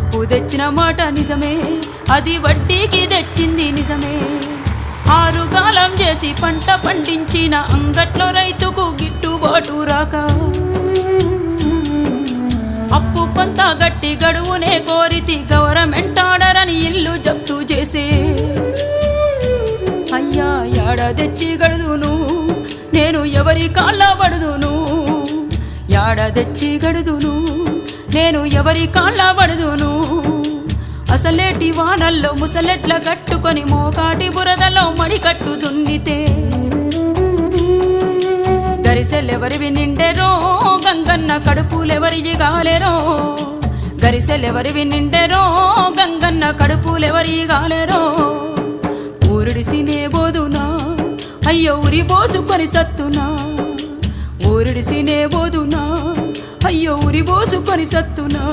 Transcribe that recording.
అప్పు తెచ్చిన మాట నిజమే, అది వడ్డీకి తెచ్చింది నిజమే. ఆరుగాలం చేసి పంట పండించిన అంగట్లో రైతుకు గిట్టుబాటు రాక అప్పు కొంత గట్టి గడువునే కోరితి గవర్నమెంట్ ఆర్డర్ అని ఇల్లు జప్తు చేసే. అయ్యా యాడ తెచ్చి గడుదును నేను ఎవరి కాళ్ళ పడుదును, యాడ తెచ్చి గడుదును నేను ఎవరి కాళ్ళ పడుదును. అసలేటి వానల్లో ముసలెట్ల కట్టుకొని మోకాటి బురదలో మడి కట్టు దున్నితే గరిసెలెవరివి నిండెరో గంగన్న కడుపులెవరివి గాలెరో, గరిసెలెవరివి నిండెరో గంగన్న కడుపులెవరి గాలెరో. ఊరుడిసినే బోదునా అయ్యో ఉరి పోసుకొని సత్తునా, ఊరుడిసినే బోదునా అయ్యో ఉరి పోసుకొని సత్తునా.